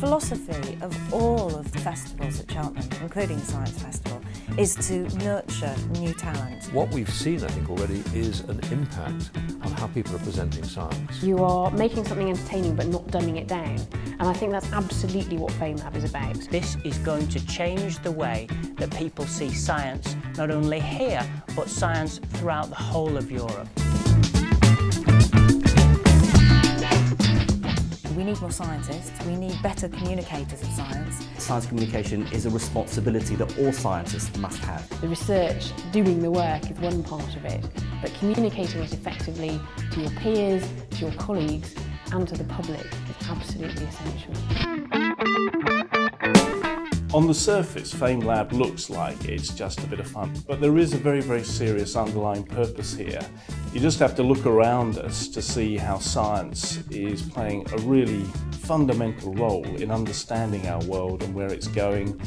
philosophy of all of the festivals at Cheltenham, including the Science Festival, is to nurture new talent. What we've seen, I think, already is an impact on how people are presenting science. You are making something entertaining but not dumbing it down, and I think that's absolutely what FameLab is about. This is going to change the way that people see science, not only here, but science throughout the whole of Europe. We need more scientists, we need better communicators of science. Science communication is a responsibility that all scientists must have. The research, doing the work is one part of it, but communicating it effectively to your peers, to your colleagues and to the public is absolutely essential. On the surface, FameLab looks like it's just a bit of fun, but there is a very, very serious underlying purpose here. You just have to look around us to see how science is playing a really fundamental role in understanding our world and where it's going.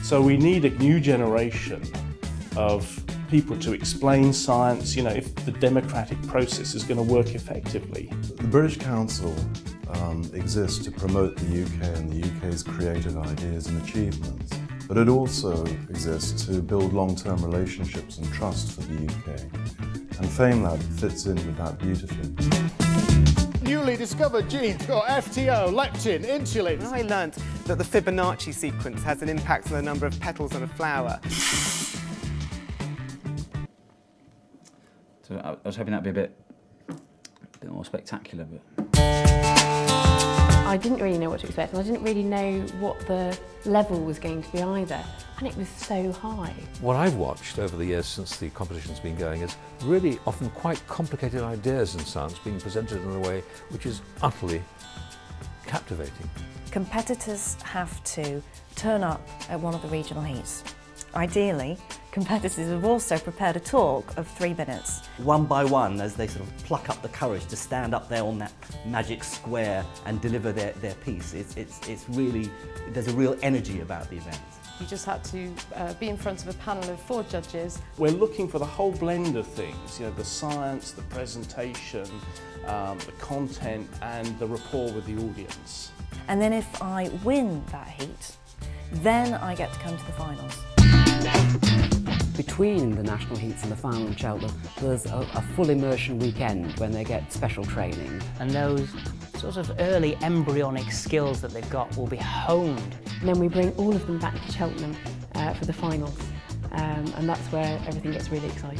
So we need a new generation of people to explain science, you know, if the democratic process is going to work effectively. The British Council exists to promote the UK and the UK's creative ideas and achievements, but it also exists to build long-term relationships and trust for the UK. And FameLab fits in with that beautifully. Newly discovered genes got FTO, leptin, insulin. I learnt that the Fibonacci sequence has an impact on the number of petals on a flower. So I was hoping that'd be a bit more spectacular, but I didn't really know what to expect, and I didn't really know what the level was going to be either, and it was so high. What I've watched over the years since the competition's been going is really often quite complicated ideas in science being presented in a way which is utterly captivating. Competitors have to turn up at one of the regional heats. Ideally, competitors have also prepared a talk of 3 minutes. One by one, as they sort of pluck up the courage to stand up there on that magic square and deliver their piece, it's really, there's a real energy about the event. You just had to be in front of a panel of 4 judges. We're looking for the whole blend of things, you know, the science, the presentation, the content and the rapport with the audience. And then if I win that heat, then I get to come to the finals. Between the national heats and the final in Cheltenham, there's a full immersion weekend when they get special training. And those sort of early embryonic skills that they've got will be honed. And then we bring all of them back to Cheltenham for the finals, and that's where everything gets really exciting.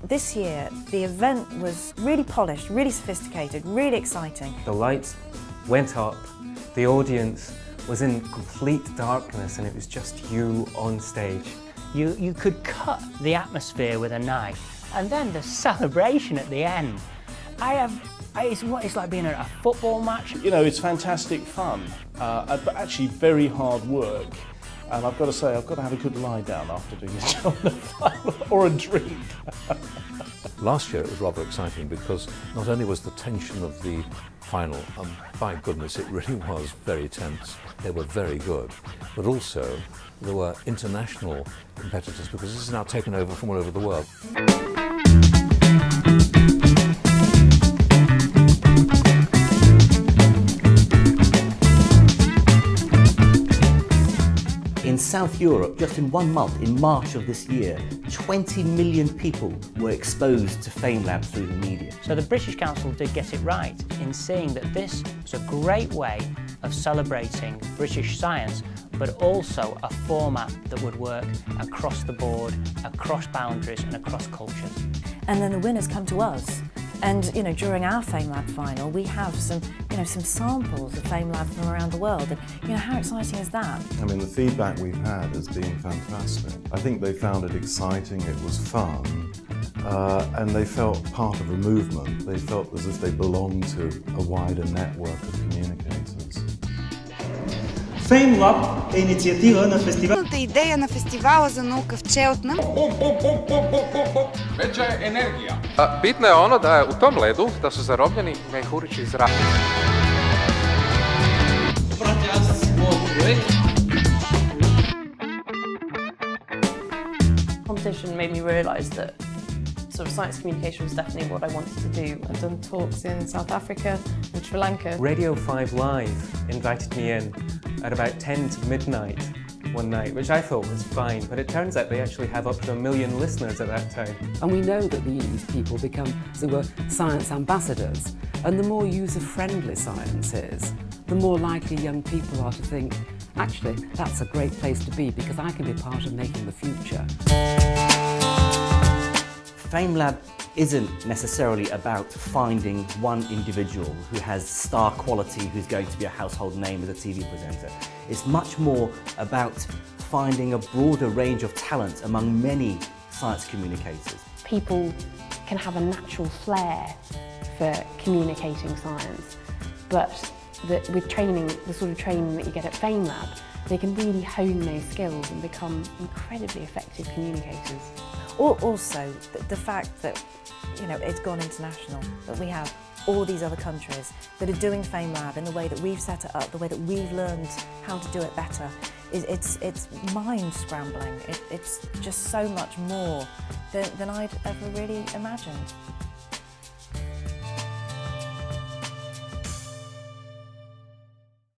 This year, the event was really polished, really sophisticated, really exciting. The lights went up, the audience was in complete darkness, and it was just you on stage. You could cut the atmosphere with a knife, and then the celebration at the end. It's like being at a football match. You know, it's fantastic fun, but actually very hard work. And I've got to say, I've got to have a good lie down after doing this job, or a drink. Last year it was rather exciting because not only was the tension of the final, by goodness it really was very tense, they were very good, but also there were international competitors because this is now taken over from all over the world. In South Europe, just in 1 month, in March of this year, 20 million people were exposed to FameLab through the media. So the British Council did get it right in seeing that this was a great way of celebrating British science, but also a format that would work across the board, across boundaries and across cultures. And then the winners come to us. And, you know, during our FameLab final, we have some samples of FameLab from around the world. And, you know, how exciting is that? I mean, the feedback we've had has been fantastic. I think they found it exciting, it was fun, and they felt part of a movement. They felt as if they belonged to a wider network of communicators. FameLab е инициатива на фестивал. Идея на фестивала за наука в Cheltenham. Veća je energija. Bitno je ono da je u tom ledu da su zarobljeni mehurići iz zraka. Competition made me realise that sort of science communication was definitely what I wanted to do. I've done talks in South Africa and Sri Lanka. Radio 5 Live invited me in at about 10 to midnight one night, which I thought was fine, but it turns out they actually have up to 1 million listeners at that time. And we know that these people become, as it were, science ambassadors. And the more user-friendly science is, the more likely young people are to think, actually, that's a great place to be because I can be part of making the future. FameLab isn't necessarily about finding one individual who has star quality, who's going to be a household name as a TV presenter. It's much more about finding a broader range of talent among many science communicators. People can have a natural flair for communicating science, but with training, the sort of training that you get at FameLab, they can really hone those skills and become incredibly effective communicators. Also, the fact that it's gone international, that we have all these other countries that are doing FameLab in the way that we've set it up, the way that we've learned how to do it better, it's mind-scrambling. It's just so much more than I'd ever really imagined.